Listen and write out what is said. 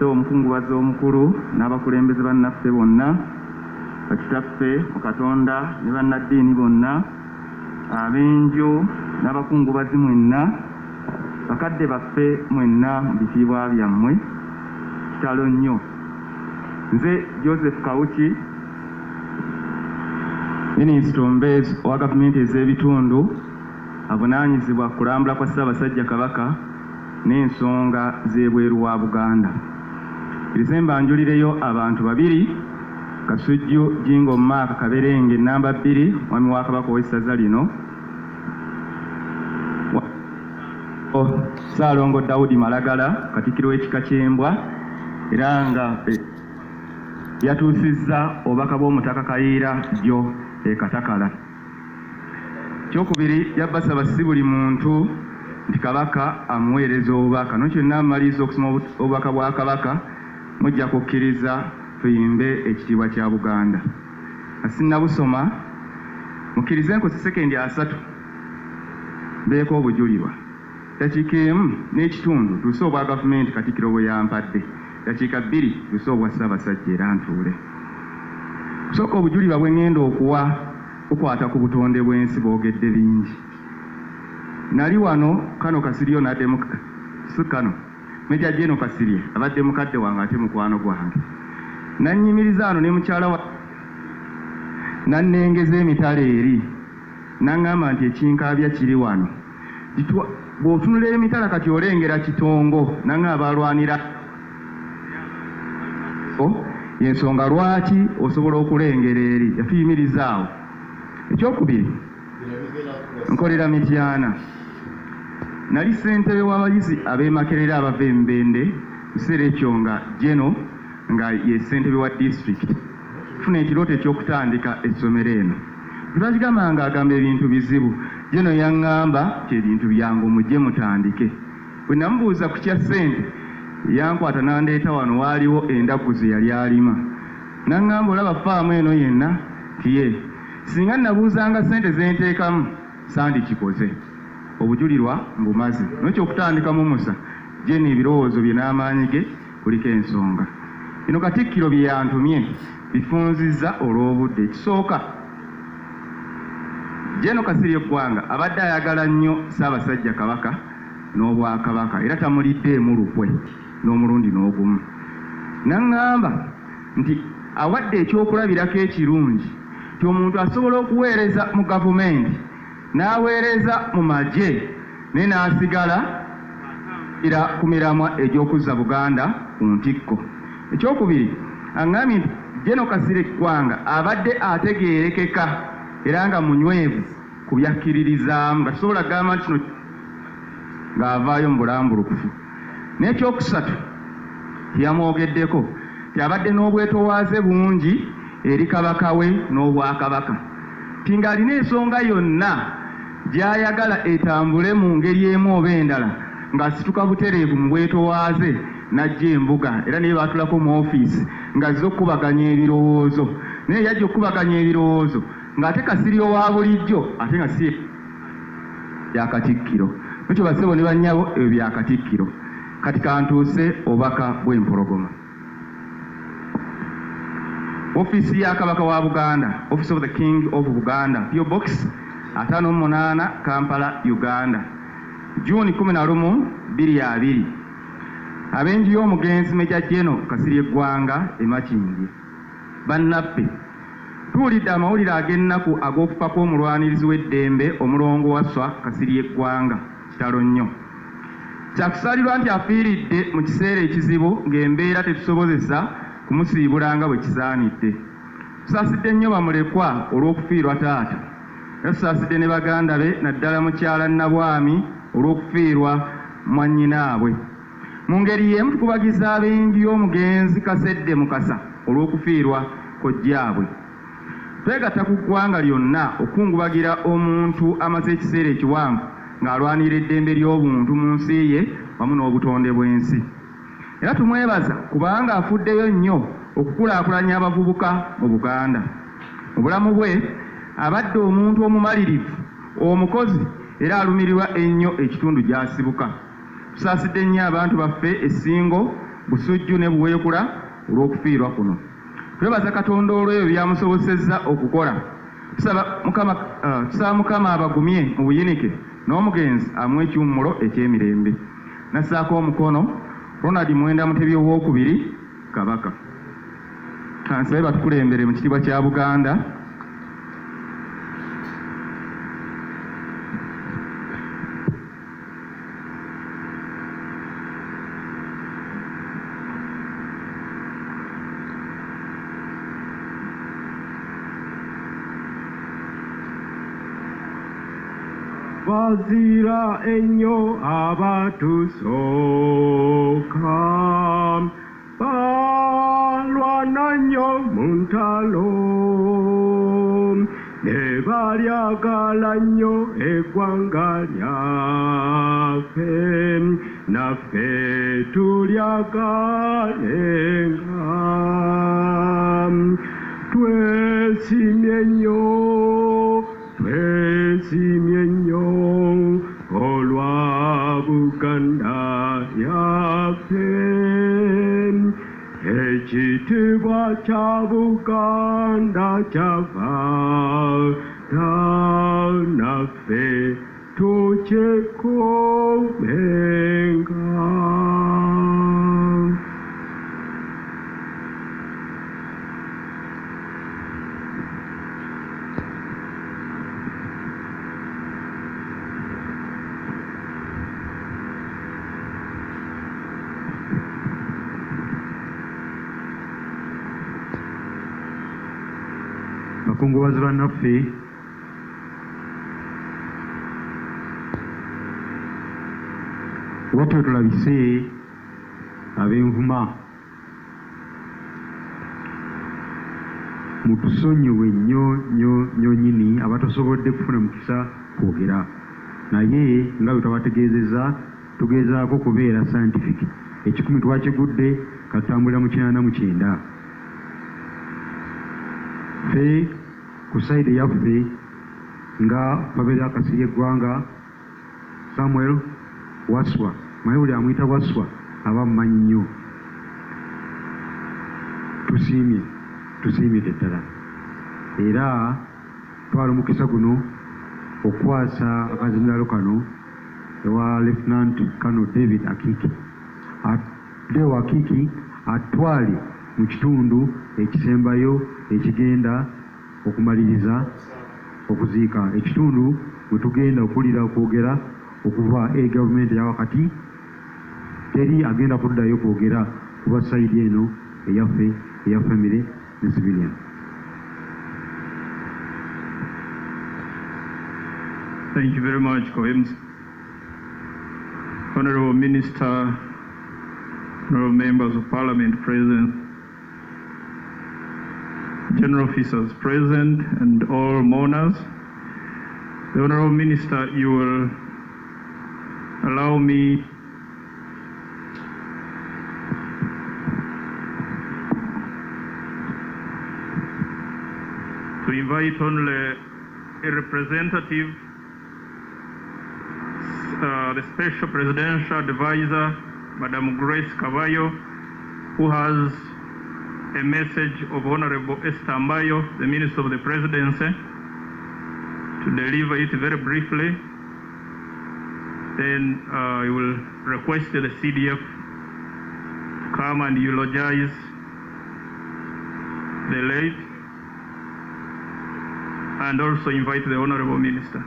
baffe omukungubazi omukulu n'abakulembeze bannaffe bonna bakitaffe mu Katonda ne bannaddiini bonna abenjo n'abakungubazi mwenna bakadde baffe mwenna mu bitiibwa byammwe kitalo nnyo. Nze Joseph Kawuki Minisita omubeezi owa gavumenti ez'ebitundu avunaanyizibwa kulambula kwa Ssaabasajja Kabaka n'ensonga z'ebweru wa Buganda. Irize mbanjulireyo abantu babiri Kasujju Jingo Mark Kaberenge namba 2 mwami wa Kabaka w'essaza lino, Ssaalongo Daudi Malagala Katikkiro w'ekika ky'Embwa era nga yatuusizza obubaka bw'Omutaka Kayiira jjo Katakala. Kyokubiri yabbasaba si buli muntu nti Kabaka amuweereza obubaka. Nokyonna amaliriza okusoma obubaka bwa Kabaka mujja kukkiriza tuyimbe ekitiibwa kya Buganda. Asinnabusoma mukkirize nkoze sekendi 3 mbeeko obujulirwa dakiika 1 n'ekitundu tuuse obwa gavumenti Katikkiro bwe yampadde, dakiika 2 tuuse obwa Ssaabasajja era ntuule. Kusooka obujulirwa bwe ngenda okuwa bukwata ku butonde bw'ensi boogedde bingi. Nali wano Kano Kasirye kano Meja Jeno Kasirye abadde mukadde wange ate mukwano gwange. Nannyimiriza ano ne mukyala wa nannengeza emitala eri naŋŋamba nti ekinkaabya kiri wano. Bw'otunula emitala kati olengera Kitongo naŋŋamba alwanira yensonga lwaki osobola okulengera eri yatuyimirizaawo. Ekyokubiri nkolera Mityana. Nali ssentebe w'abayizi ab'Emakerera abava Embende kiseera ekyo nga Jeno nga ye ssentebe wa disitulikiti. Tufuna ekirooto eky'okutandika essomero eno. Tebakigamba nga agamba ebintu bizibu. Jeno yaŋŋamba ti ebintu byangu mujje mutandike. Bwe namubuuza ku kya ssente yankwata n'andeeta wano waaliwo endagguzi yali alima. Naŋŋamba olaba faamu eno yenna tiye singa nabuuzanga ssente zenteekamu sandikikoze. Obujulirwa mbumaze nokyokutandikamu musa Jeno ebirowoozo bye n'amaanyi ge kuliko ensonga. Bino Katikkiro bye yantumye bifunzizza olw'obudde. Ekisooka Jeno Kasirye Gwanga abadde ayagala nnyo Ssaabasajja Kabaka n'Obwakabaka era tamuliddeemu lukwe n'omulundi n'ogumu. Naŋŋamba nti awadde ekyokulabirako ekirungi nti omuntu asobola okuweereza mu gavumenti n'aweereza mu magye naye n'asigala era ku miramwa egy'okuzza Buganda ku ntikko. Ekyokubiri aŋŋambye nti Jeno Kasirye Gwanga abadde ategeerekeka era nga munywevu ku byakkiririzaamu nga tusobola kugamba nti kino ng'avaayo mu bulambulukufu. N'ekyokusatu tiyamwogeddeko ti abadde n'obwetowaaze bungi eri Kabaka we n'Obwakabaka, ti ng'alina ensonga yonna gy'ayagala etambule mu ngeri emu oba endala ng'asituka butereevu mu bwetowaaze n'ajja embuga era naye baatulako mu ofiisi ng'azze okukubaganya ebirowoozo. Naye yajja okukubaganya ebirowoozo ng'ate Kasirye wa bulijjo ate nga si bya Katikkiro. Ekyo basebo ne bannyabo ebyo bya Katikkiro. Kati kantuuse obubaka bw'empologoma. Ofiisi ya Kabaka wa Buganda, Office of the King of Buganda, PO Box 58 Kampala, Uganda, June 11, 2020. Abenji y'omugenzi Meja Jeno Kasirye Gwanga Makingi. Bannaffe tuwulidde amawulire ag'ennaku ag'okufa kw'omulwanirizi w'eddembe omulongo wa Sswa Kasirye Gwanga kitalo nnyo. Kyakusaalirwa nti afiiridde mu kiseera ekizibu ng'embeera tetusobozesa kumusiibula nga bwe kisaanidde. Tusaasidde nnyo bamulekwa olw'okufiirwa taata era tusaasidde ne baganda be naddala mukyala Nabwami olw'okufiirwa mwannyinaabwe. Mu ngeri y'emu tukubagiza abenji y'omugenzi Kasedde Mukasa olw'okufiirwa kojjaabwe. Twegatta ku ggwanga lyonna okukungubagira omuntu amaze ekiseera ekiwanvu ng'alwanira eddembe ly'obuntu mu nsi ye wamu n'obutonde bw'ensi. Era tumwebaza kubanga afuddeyo nnyo okukulaakulanya abavubuka mu Buganda. Mu bulamu bwe abadde omuntu omumalirivu, omukozi era alumirirwa ennyo ekitundu gy'asibuka. Tusaasidde nnyo abantu baffe essingo busujju ne buweekula olw'okufiirwa kuno. Twebaza Katonda olw'ebyo byamusobozesezza okukola. Tusaba Mukama abagumye mu buyinike n'omugenzi amuwe ekiwummulo eky'emirembe. Nassaako omukono Ronald Mwenda Mutebi owookubiri Kabaka. Kansabe batukulembere mu kitiibwa kya Buganda. Bazira ennyo abatusooka, balwana nnyo mu ntalo, ne balyagala nnyo eggwanga lyaffe, naffe tulyagalenga. Twesimye nnyo olwa Buganda yaffe, ekitiibwa kya Buganda kyava naffe tukikuumenga. Bakungubazi bannaffe, watyo tulabise ab'envuma, mutusonyiwe nnyo nnyini abatasobodde kufuna mukisa kwogera, naye nga bwe twabategeezezza tugezaako kubeera scientific. 10 twakigudde katutambulira mu 89. Ffe ku sayidi yaffe nga Babirye Kasirye Eggwanga Samuel Waswa, naye buli amuyita Waswa aba mmanyi nnyo. Tusiimye ddala, era twala omukisa guno okukwasa akazindaalo kano ewa Lieutenant Colonel David Akiki. Leo Akiki atwale mu kitundu ekisembayo ekigenda okumaliriza okuziika, ekitundu we tugenda okulira okwogera okuva eri gavumenti eyawakati. Teri agenda kuddayo kwogera kuba sayidi eno eyaffe eya family ne civilian. Thank you very much, Coims. Honorable Minister, honorable members of Parliament present, general officers present, and all mourners. The Honorable Minister, you will allow me to invite only a representative, the Special Presidential Advisor, Madam Grace Cavallo, who has a message of Honorable Esther Ambayo, the Minister of the Presidency, to deliver it very briefly. Then I will request the CDF to come and eulogize the late, and also invite the Honorable Minister.